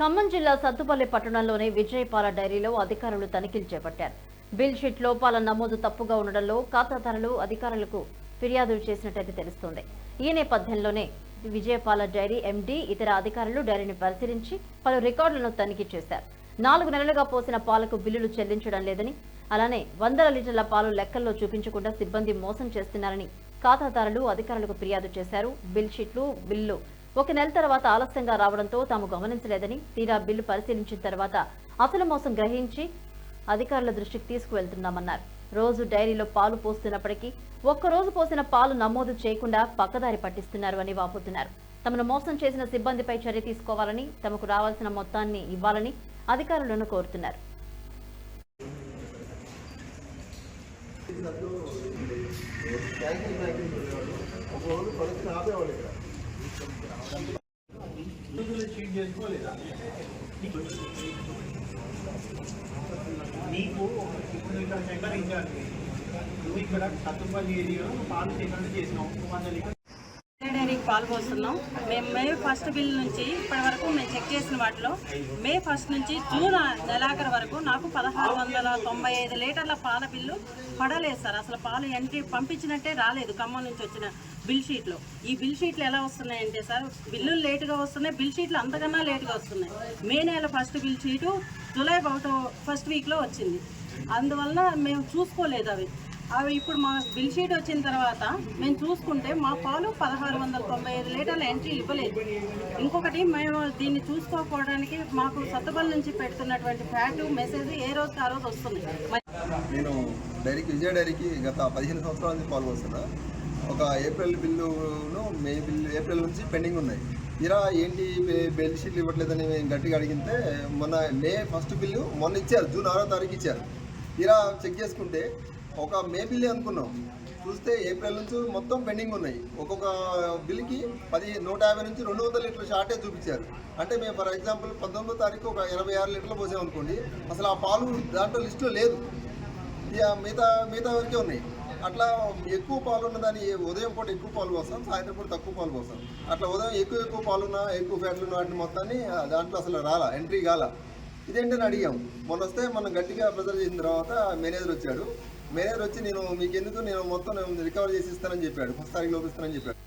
ఖమ్మం జిల్లా సత్తుపల్లి పట్టణంలోని విజయపాల డైరీలో అధికారులు తనిఖీలు చేపట్టారు. బిల్ షీట్ లోపాల నమోదు తప్పుగా ఉండడంలో ఖాతాదారులు అధికారులకు ఫిర్యాదులు చేసినట్లయితే తెలుస్తోంది. ఈ నేపథ్యంలోనే విజయపాల డైరీ ఎండీ ఇతర అధికారులు డైరీని పరిశీలించి పలు రికార్డులను తనిఖీ చేశారు. 4 నెలలుగా పోసిన పాలకు బిల్లులు చెల్లించడం లేదని, అలానే 100 లీటర్ల పాలు లెక్కల్లో చూపించకుండా సిబ్బంది మోసం చేస్తున్నారని ఖాతాదారులు అధికారులకు ఫిర్యాదు చేశారు. బిల్ షీట్లు బిల్లు 1 నెల తర్వాత ఆలస్యంగా రావడంతో తాము గమనించలేదని, తీరా బిల్లు పరిశీలించిన తర్వాత అసలు మోసం గ్రహించి అధికారుల దృష్టికి తీసుకువెళ్తున్నామన్నారు. రోజు డైరీలో పాలు పోస్తున్నప్పటికీ ఒక్కరోజు పోసిన పాలు నమోదు చేయకుండా పక్కదారి పట్టిస్తున్నారు అని వాపోతున్నారు. తమను మోసం చేసిన సిబ్బందిపై చర్య తీసుకోవాలని, తమకు రావాల్సిన మొత్తాన్ని ఇవ్వాలని అధికారులను కోరుతున్నారు. నీకు ఇప్పుడు ఇక్కడ సేకరించాలి. నువ్వు ఇక్కడ సత్తుపల్లి ఏరియాలో పాలు సేకరణ చేసినావు. 100 లీటర్ డైరీకి పాలు పోస్తున్నాం. మేము మే 1 బిల్ నుంచి ఇప్పటి వరకు మేము చెక్ చేసిన వాటిలో మే 1 నుంచి జూన్ నెలాఖరు వరకు నాకు 1695 లీటర్ల పాల బిల్లు పడలేదు సార్. అసలు పాలు ఎంట్రీ పంపించినట్టే రాలేదు. ఖమ్మం నుంచి వచ్చిన బిల్ షీట్లో ఈ బిల్ షీట్లు ఎలా వస్తున్నాయంటే సార్, బిల్లులు లేటుగా వస్తున్నాయి, బిల్ షీట్లు అంతకన్నా లేటుగా వస్తున్నాయి. మే నెల 1 బిల్ షీటు జూలై 1 వీక్లో వచ్చింది. అందువల్ల మేము చూసుకోలేదు అవి ఇప్పుడు మా బిల్ షీట్ వచ్చిన తర్వాత మేము చూసుకుంటే మా పాలు 1695 లీటర్ల ఎంట్రీ ఇవ్వలేదు. ఇంకొకటి, మేము దీన్ని చూసుకోకపోవడానికి మాకు సత్తుపల్లి నుంచి పెడుతున్నటువంటి ఫ్యాక్ట్ మెసేజ్ ఏ రోజుకి ఆ రోజు వస్తుంది. నేను విజయ డైరీకి గత 15 సంవత్సరాల నుంచి పాలు వస్తున్నా. ఒక ఏప్రిల్ బిల్లును మే బిల్లు ఏప్రిల్ నుంచి పెండింగ్ ఉన్నాయి. ఇలా ఏంటి బిల్ షీట్లు ఇవ్వట్లేదని మేము గట్టిగా అడిగితే మొన్న మే 1 బిల్లు మొన్న ఇచ్చారు, జూన్ 6వ తారీఖు ఇచ్చారు. ఇలా చెక్ చేసుకుంటే ఒక మే బిల్లే అనుకున్నాం, చూస్తే ఏప్రిల్ నుంచి మొత్తం పెండింగ్ ఉన్నాయి. ఒక్కొక్క బిల్కి 150 నుంచి 200 లీటర్ల షార్టేజ్ చూపించారు. అంటే మేము ఫర్ ఎగ్జాంపుల్ 19వ తారీఖు ఒక 86 లీటర్లు పోసామనుకోండి, అసలు ఆ పాలు దాంట్లో లిస్టులో లేదు, మిగతా వరకే ఉన్నాయి. అట్లా ఎక్కువ పాలు ఉన్నదాన్ని ఉదయం పూట ఎక్కువ పాలు పోస్తాం, సాయంత్రం పూట తక్కువ పాలు పోస్తాం. అట్లా ఉదయం ఎక్కువ పాలున్నా ఎక్కువ ఫ్యాట్లు వాటిని మొత్తాన్ని దాంట్లో అసలు ఎంట్రీ కాల. ఇదేంటని అడిగాం. మొన్న వస్తే మనం గట్టిగా ప్రెజర్ చేసిన తర్వాత మేనేజర్ వచ్చాడు. మేనేజర్ వచ్చి నేను మీకు ఎందుకు, నేను మొత్తం రికవర్ చేసి ఇస్తానని చెప్పాడు, 1 తారీఖు లోపు ఇస్తానని చెప్పాడు.